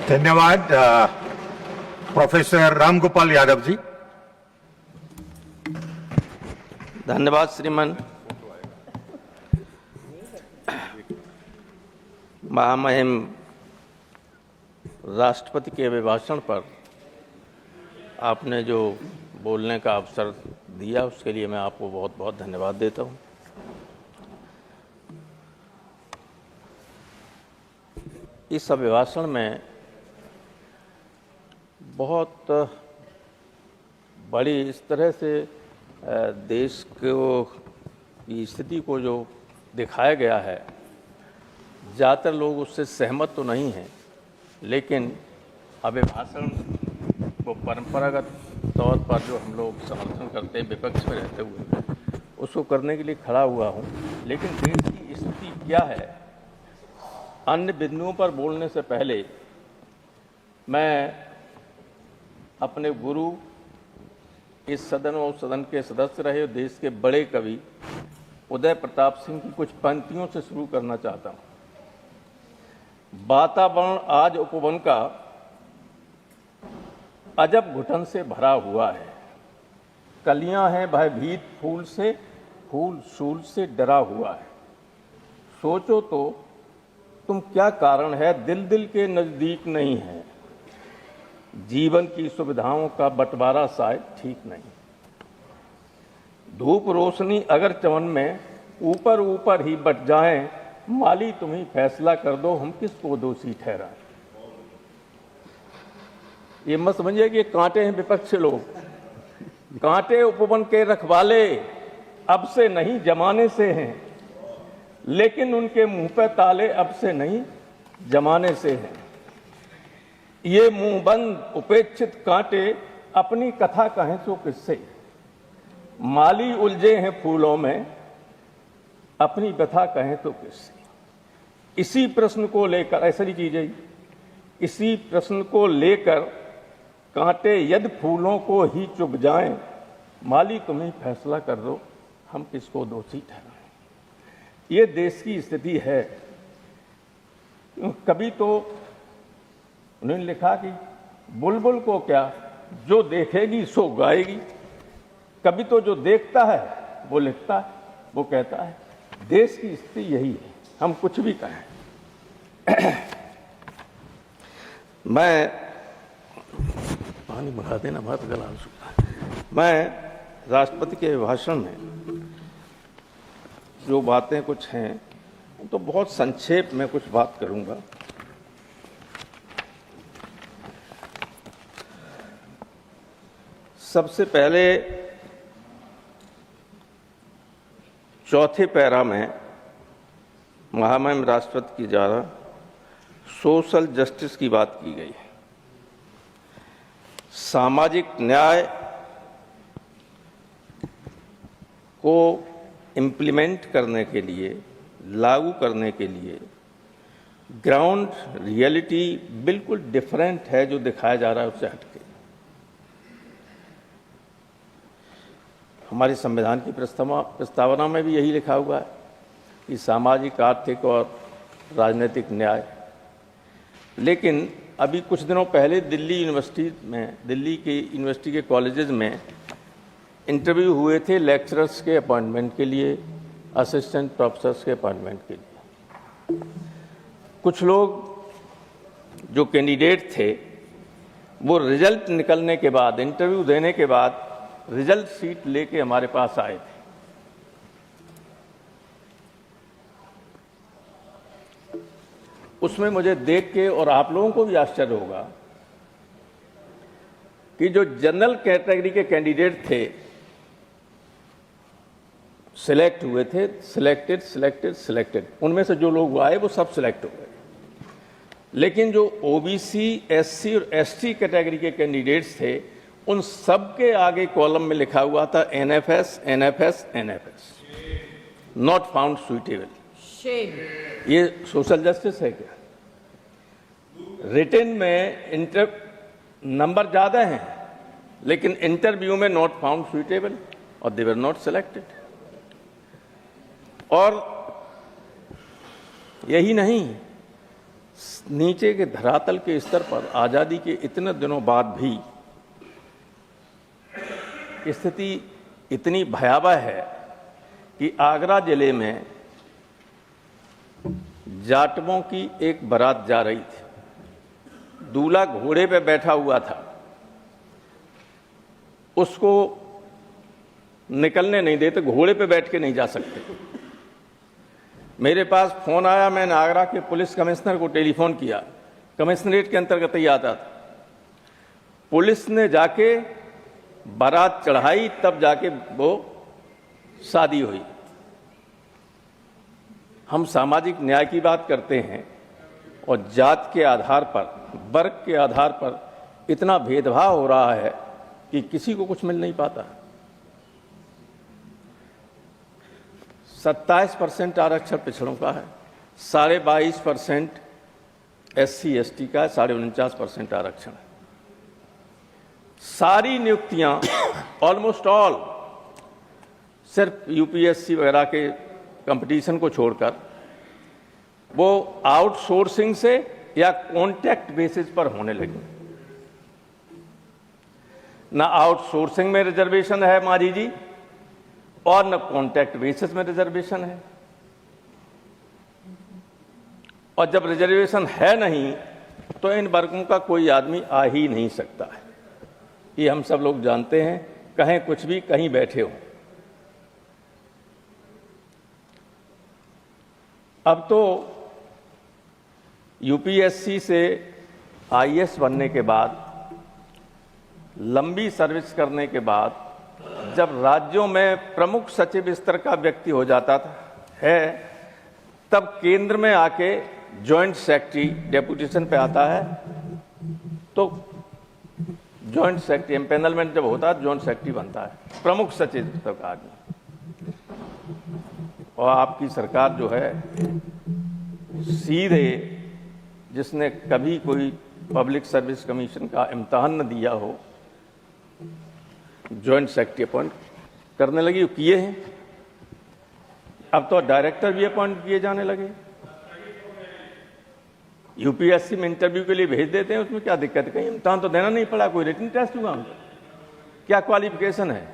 धन्यवाद। प्रोफेसर रामगोपाल यादव जी। धन्यवाद श्रीमान। महामहिम राष्ट्रपति के अभिभाषण पर आपने जो बोलने का अवसर दिया उसके लिए मैं आपको बहुत बहुत धन्यवाद देता हूं। इस अभिभाषण में बहुत बड़ी इस तरह से देश की स्थिति को जो दिखाया गया है, ज़्यादातर लोग उससे सहमत तो नहीं हैं, लेकिन अभिभाषण को परंपरागत तौर पर जो हम लोग समर्थन करते हैं विपक्ष में रहते हुए, उसको करने के लिए खड़ा हुआ हूँ। लेकिन देश की स्थिति क्या है, अन्य बिंदुओं पर बोलने से पहले मैं अपने गुरु, इस सदन और सदन के सदस्य रहे देश के बड़े कवि उदय प्रताप सिंह की कुछ पंक्तियों से शुरू करना चाहता हूँ। वातावरण आज उपवन का अजब घुटन से भरा हुआ है। कलियां हैं भयभीत फूल से, फूल सूल से डरा हुआ है। सोचो तो तुम क्या कारण है दिल दिल के नजदीक नहीं है। जीवन की सुविधाओं का बंटवारा शायद ठीक नहीं। धूप रोशनी अगर चमन में ऊपर ऊपर ही बट जाएं, माली तुम ही फैसला कर दो हम किसको दोषी ठहराएं। ये मत समझिए कि कांटे हैं विपक्ष लोग, कांटे उपवन के रखवाले अब से नहीं जमाने से हैं, लेकिन उनके मुंह पे ताले अब से नहीं जमाने से हैं। ये मुंह बंद उपेक्षित कांटे अपनी कथा कहें तो किससे। माली उलझे हैं फूलों में अपनी व्यथा कहें तो किससे। इसी प्रश्न को लेकर, ऐसा नहीं कीजिए, इसी प्रश्न को लेकर कांटे यदि फूलों को ही चुभ जाएं, माली तुम्हें फैसला कर दो हम किसको दोषी ठहराएं। ये देश की स्थिति है। कभी तो उन्होंने लिखा कि बुलबुल को क्या जो देखेगी सो गाएगी। कभी तो जो देखता है वो लिखता है, वो कहता है। देश की स्थिति यही है, हम कुछ भी कहें। मैं पानी मंगा देना, बहुत गला सूखा। मैं राष्ट्रपति के भाषण में जो बातें कुछ हैं तो बहुत संक्षेप में कुछ बात करूंगा। सबसे पहले चौथे पैरा में महामहिम राष्ट्रपति की द्वारा सोशल जस्टिस की बात की गई है। सामाजिक न्याय को इम्प्लीमेंट करने के लिए, लागू करने के लिए ग्राउंड रियलिटी बिल्कुल डिफरेंट है जो दिखाया जा रहा है उससे हटके। हमारे संविधान की प्रस्तावना में भी यही लिखा हुआ है कि सामाजिक, आर्थिक और राजनीतिक न्याय। लेकिन अभी कुछ दिनों पहले दिल्ली की यूनिवर्सिटी के कॉलेजेस में इंटरव्यू हुए थे लेक्चरर्स के अपॉइंटमेंट के लिए, असिस्टेंट प्रोफेसर्स के अपॉइंटमेंट के लिए। कुछ लोग जो कैंडिडेट थे वो रिजल्ट निकलने के बाद, इंटरव्यू देने के बाद रिजल्ट शीट लेके हमारे पास आए थे। उसमें मुझे देख के और आप लोगों को भी आश्चर्य होगा कि जो जनरल कैटेगरी के कैंडिडेट थे, सिलेक्ट हुए थे, सिलेक्टेड, उनमें से जो लोग आए वो सब सिलेक्ट हो गए। लेकिन जो ओबीसी, एससी और एसटी कैटेगरी के कैंडिडेट्स थे, उन सब के आगे कॉलम में लिखा हुआ था एनएफएस, नॉट फाउंड सुइटेबल। ये सोशल जस्टिस है क्या? रिटन में नंबर ज्यादा हैं, लेकिन इंटरव्यू में नॉट फाउंड सुइटेबल और दे वर नॉट सिलेक्टेड। और यही नहीं, नीचे के धरातल के स्तर पर आज़ादी के इतने दिनों बाद भी स्थिति इतनी भयावह है कि आगरा जिले में जाटवों की एक बारात जा रही थी। दूल्हा घोड़े पे बैठा हुआ था, उसको निकलने नहीं देते, घोड़े पे बैठ के नहीं जा सकते। मेरे पास फोन आया, मैंने आगरा के पुलिस कमिश्नर को टेलीफोन किया, कमिश्नरेट के अंतर्गत ही आता था। पुलिस ने जाके बारात चढ़ाई, तब जाके वो शादी हुई। हम सामाजिक न्याय की बात करते हैं और जात के आधार पर, वर्ग के आधार पर इतना भेदभाव हो रहा है कि किसी को कुछ मिल नहीं पाता। 27% आरक्षण पिछड़ों का है, 22.5% SC ST का है, 49.5% आरक्षण है। सारी नियुक्तियां ऑलमोस्ट ऑल सिर्फ UPSC वगैरह के कंपटीशन को छोड़कर वो आउटसोर्सिंग से या कॉन्ट्रैक्ट बेसिस पर होने लगी। ना आउटसोर्सिंग में रिजर्वेशन है माजी जी, और न कॉन्ट्रैक्ट बेसिस में रिजर्वेशन है। और जब रिजर्वेशन है नहीं तो इन वर्गों का कोई आदमी आ ही नहीं सकता है। ये हम सब लोग जानते हैं, कहें कुछ भी, कहीं बैठे हो। अब तो UPSC से IAS बनने के बाद, लंबी सर्विस करने के बाद, जब राज्यों में प्रमुख सचिव स्तर का व्यक्ति हो जाता है, तब केंद्र में आके जॉइंट सेक्रेटरी डेपुटेशन पे आता है। तो जॉइंट सेक्रेटरी एम्पेनलमेंट जब होता है, जॉइंट सेक्रेटरी बनता है, प्रमुख सचिव स्तर का आदमी। और आपकी सरकार जो है, सीधे जिसने कभी कोई पब्लिक सर्विस कमीशन का इम्तिहान न दिया हो, जॉइंट सेक्रेटरी अपॉइंट करने लगी, किए हैं। अब तो डायरेक्टर भी अपॉइंट किए जाने लगे। UPSC में इंटरव्यू के लिए भेज देते हैं, उसमें क्या दिक्कत है? कहीं इम्तिहान तो देना नहीं पड़ा, कोई रिटन टेस्ट हुआ? क्या क्वालिफिकेशन है?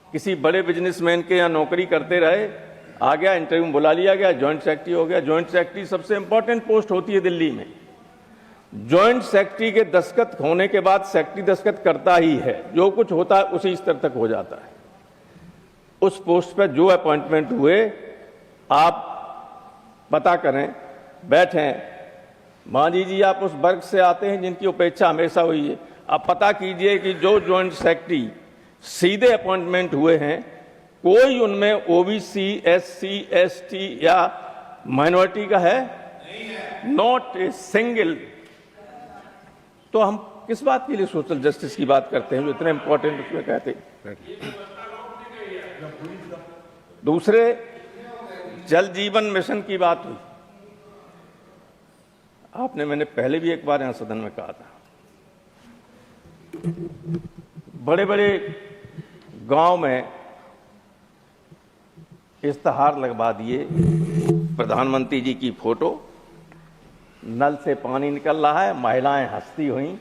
किसी बड़े बिजनेसमैन के यहाँ नौकरी करते रहे, आ गया, इंटरव्यू बुला लिया गया, जॉइंट सेक्रेटरी हो गया। जॉइंट सेक्रेटरी सबसे इंपॉर्टेंट पोस्ट होती है दिल्ली में। जॉइंट सेक्रेटरी के दस्तखत होने के बाद सेक्रेटरी दस्तखत करता ही है, जो कुछ होता है उसी स्तर तक हो जाता है। उस पोस्ट पर जो अपॉइंटमेंट हुए, आप पता करें, बैठें। मांझी जी, आप उस वर्ग से आते हैं जिनकी उपेक्षा हमेशा हुई है। आप पता कीजिए कि जो जॉइंट सेक्रेटरी सीधे अपॉइंटमेंट हुए हैं, कोई उनमें OBC, SC, ST या माइनॉरिटी का है? Not a single. तो हम किस बात के लिए सोशल जस्टिस की बात करते हैं, जो इतने इंपॉर्टेंट उसमें कहते हैं? दूसरे, जल जीवन मिशन की बात हुई। मैंने पहले भी एक बार यहां सदन में कहा था, बड़े बड़े गांव में इश्तहार लगवा दिए, प्रधानमंत्री जी की फोटो, नल से पानी निकल रहा है, महिलाएं हंसती हुई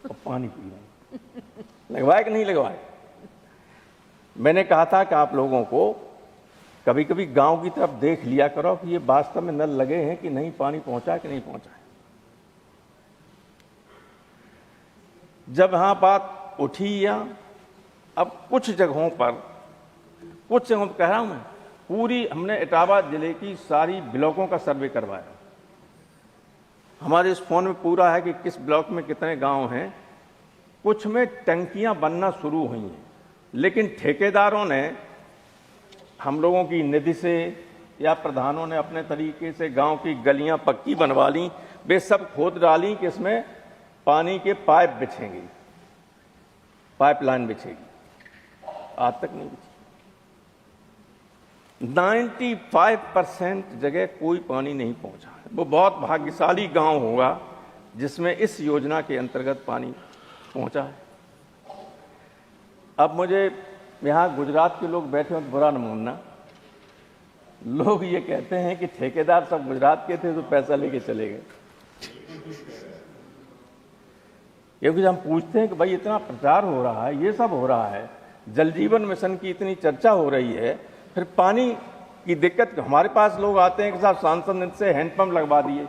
और पानी पी रही। लगवाए कि नहीं लगवाए? मैंने कहा था कि आप लोगों को कभी कभी गांव की तरफ देख लिया करो कि ये वास्तव में नल लगे हैं कि नहीं, पानी पहुंचा कि नहीं पहुंचा है। जब यहां बात उठी, या अब कुछ जगहों पर कह रहा हूं मैं, पूरी हमने इटावा जिले की सारी ब्लॉकों का सर्वे करवाया। हमारे इस फोन में पूरा है कि किस ब्लॉक में कितने गांव हैं। कुछ में टंकियां बनना शुरू हुई हैं, लेकिन ठेकेदारों ने हम लोगों की निधि से या प्रधानों ने अपने तरीके से गांव की गलियां पक्की बनवा ली, वे सब खोद डाली कि इसमें पानी के पाइप बिछेंगे, पाइपलाइन बिछेगी। आज तक नहीं बिछी। 95% जगह कोई पानी नहीं पहुंचा। वो बहुत भाग्यशाली गांव होगा जिसमें इस योजना के अंतर्गत पानी पहुंचा है। अब मुझे यहाँ गुजरात के लोग बैठे हो तो बुरा न मानना, लोग ये कहते हैं कि ठेकेदार सब गुजरात के थे तो पैसा लेके चले गए। क्योंकि जब हम पूछते हैं कि भाई इतना प्रचार हो रहा है, ये सब हो रहा है, जल जीवन मिशन की इतनी चर्चा हो रही है, फिर पानी की दिक्कत, हमारे पास लोग आते हैं कि साहब सांसद निधि से हैंडपंप लगवा दिए,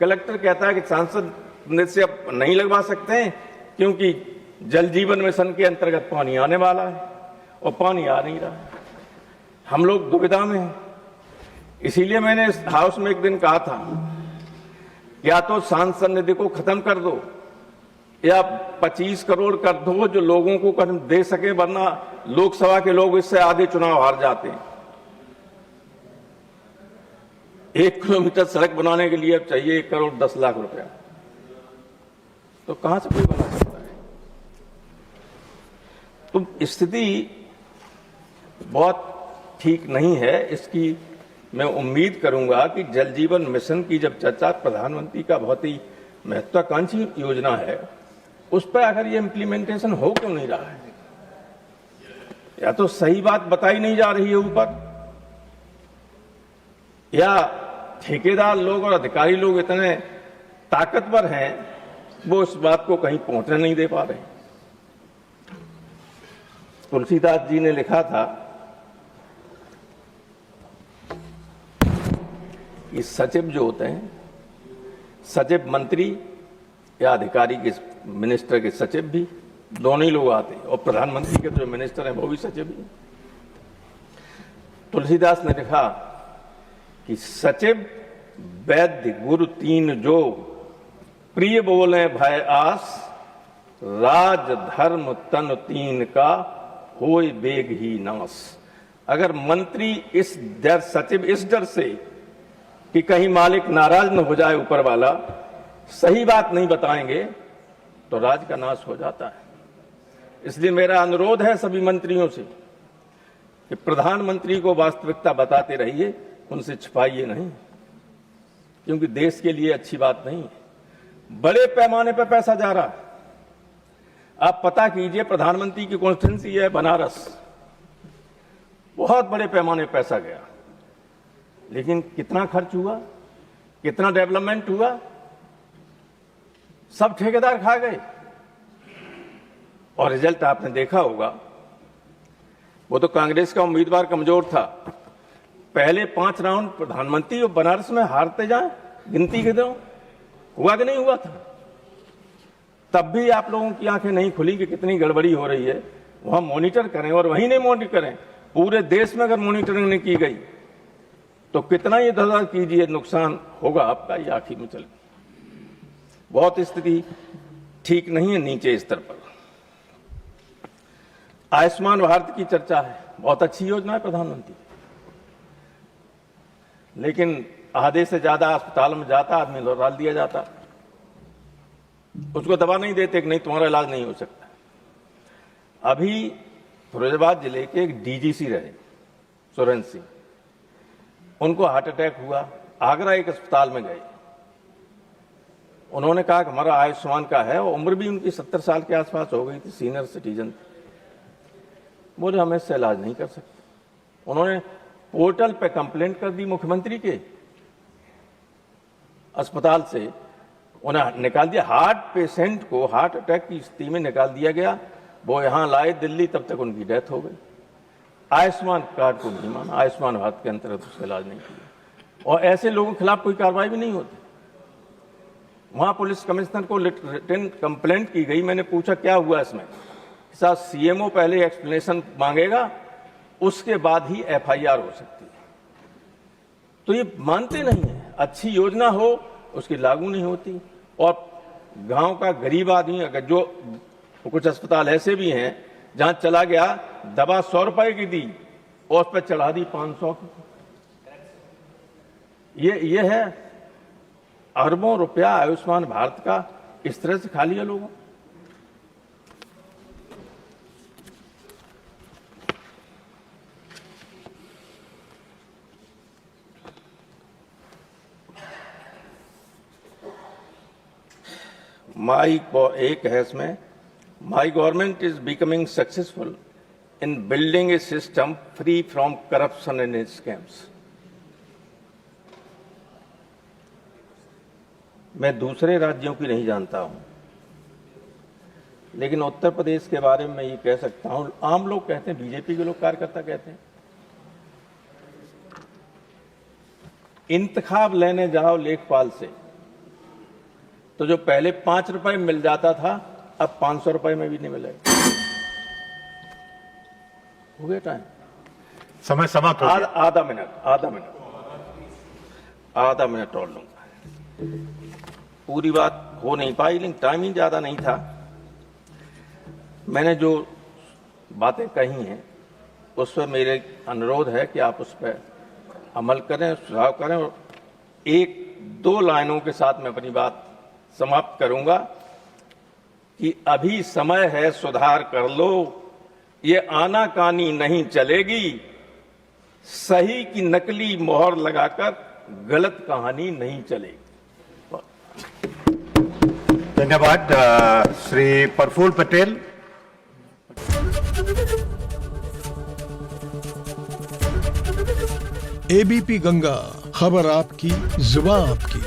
कलेक्टर कहता है कि सांसद निधि से अब नहीं लगवा सकते हैं क्योंकि जल जीवन मिशन के अंतर्गत पानी आने वाला है और पानी आ नहीं रहा है। हम लोग दुविधा में हैं। इसीलिए मैंने इस हाउस में एक दिन कहा था, या तो सांसद निधि को खत्म कर दो या 25 करोड़ कर दो जो लोगों को कर दे सके, वरना लोकसभा के लोग इससे आधे चुनाव हार जाते हैं। 1 किलोमीटर सड़क बनाने के लिए अब चाहिए 1 करोड़ 10 लाख रुपया, तो कहां से कोई बना सकता है? तो स्थिति बहुत ठीक नहीं है। इसकी मैं उम्मीद करूंगा कि जल जीवन मिशन की जब चर्चा, प्रधानमंत्री का बहुत ही महत्वाकांक्षी योजना है, उस पर अगर ये इम्प्लीमेंटेशन हो क्यों नहीं रहा है? या तो सही बात बताई नहीं जा रही है ऊपर, या ठेकेदार लोग और अधिकारी लोग इतने ताकतवर हैं वो इस बात को कहीं पहुंचने नहीं दे पा रहे। तुलसीदास जी ने लिखा था कि सचिव जो होते हैं, सचिव मंत्री या अधिकारी के, मिनिस्टर के सचिव भी दोनों ही लोग आते हैं, और प्रधानमंत्री के जो मिनिस्टर हैं वो भी सचिव ही। तुलसीदास ने लिखा कि सचिव वैद्य गुरु तीन जो, प्रिय बोले भय आस, राज धर्म तन तीन का होय बेग ही नाश। अगर मंत्री इस डर, सचिव इस डर से कि कहीं मालिक नाराज न हो जाए, ऊपर वाला सही बात नहीं बताएंगे, तो राज का नाश हो जाता है। इसलिए मेरा अनुरोध है सभी मंत्रियों से कि प्रधानमंत्री को वास्तविकता बताते रहिए, उनसे छिपाइए नहीं, क्योंकि देश के लिए अच्छी बात नहीं है। बड़े पैमाने पर पैसा जा रहा है। आप पता कीजिए, प्रधानमंत्री की कॉन्स्टिट्यूंसी है बनारस, बहुत बड़े पैमाने पर पैसा गया, लेकिन कितना खर्च हुआ, कितना डेवलपमेंट हुआ, सब ठेकेदार खा गए। और रिजल्ट आपने देखा होगा, वो तो कांग्रेस का उम्मीदवार कमजोर था, पहले 5 राउंड प्रधानमंत्री और बनारस में हारते जाए, गिनती के दो, हुआ कि नहीं हुआ था? तब भी आप लोगों की आंखें नहीं खुली कि कितनी गड़बड़ी हो रही है। वहां मॉनिटर करें, और वहीं नहीं मॉनिटर करें, पूरे देश में अगर मॉनिटरिंग नहीं की गई तो कितना ये दादा कीजिए नुकसान होगा आपका, ये आखिर में चले। बहुत स्थिति ठीक नहीं है नीचे स्तर पर। आयुष्मान भारत की चर्चा है, बहुत अच्छी योजना है प्रधानमंत्री, लेकिन आधे से ज्यादा अस्पताल में जाता आदमी डाल दिया जाता, उसको दवा नहीं देते कि नहीं तुम्हारा इलाज नहीं हो सकता। अभी फिरोजाबाद जिले के एक डीजीसी रहे सुरेंद्र सिंह, उनको हार्ट अटैक हुआ, आगरा एक अस्पताल में गए, उन्होंने कहा कि हमारा आयुष्मान का है, और उम्र भी उनकी 70 साल के आसपास हो गई थी, सीनियर सिटीजन। बोले हम इससे इलाज नहीं कर सकते। उन्होंने पोर्टल पे कंप्लेंट कर दी मुख्यमंत्री के, अस्पताल से उन्हें निकाल दिया। हार्ट पेशेंट को हार्ट अटैक की स्थिति में निकाल दिया गया, वो यहां लाए दिल्ली, तब तक उनकी डेथ हो गई। आयुष्मान कार्ड को नहीं माना, आयुष्मान भारत के अंतर्गत उसका इलाज नहीं किया, और ऐसे लोगों के खिलाफ कोई कार्रवाई भी नहीं होती। वहां पुलिस कमिश्नर को रिटन कंप्लेंट की गई, मैंने पूछा क्या हुआ इसमें, साथ सीएमओ पहले एक्सप्लेनेशन मांगेगा, उसके बाद ही एफआईआर हो सकती है। तो ये मानते नहीं है, अच्छी योजना हो उसकी लागू नहीं होती। और गांव का गरीब आदमी, अगर जो कुछ अस्पताल ऐसे भी हैं जहां चला गया, दवा 100 रुपए की दी और उस पर चढ़ा दी 500 की। ये है अरबों रुपया आयुष्मान भारत का इस तरह से खा लिया लोगों। एक है इसमें, my government is becoming successful in building a system free from corruption and scams. मैं दूसरे राज्यों की नहीं जानता हूं, लेकिन उत्तर प्रदेश के बारे में मैं ये कह सकता हूं, आम लोग कहते हैं, बीजेपी के लोग कार्यकर्ता कहते हैं, इंतखाब लेने जाओ लेखपाल से तो जो पहले 5 रुपए मिल जाता था अब 500 रुपए में भी नहीं मिलेगा। हो गया टाइम, समय समाप्त हो गया। आधा मिनट और लूंगा। पूरी बात हो नहीं पाई, लेकिन टाइम ही ज्यादा नहीं था। मैंने जो बातें कही हैं उस पर मेरे अनुरोध है कि आप उस पर अमल करें, सुझाव करें। और 1-2 लाइनों के साथ मैं अपनी बात समाप्त करूंगा कि अभी समय है, सुधार कर लो, ये आनाकानी नहीं चलेगी, सही की नकली मोहर लगाकर गलत कहानी नहीं चलेगी। धन्यवाद श्री प्रफुल्ल पटेल। एबीपी गंगा, खबर आपकी, जुबान आपकी।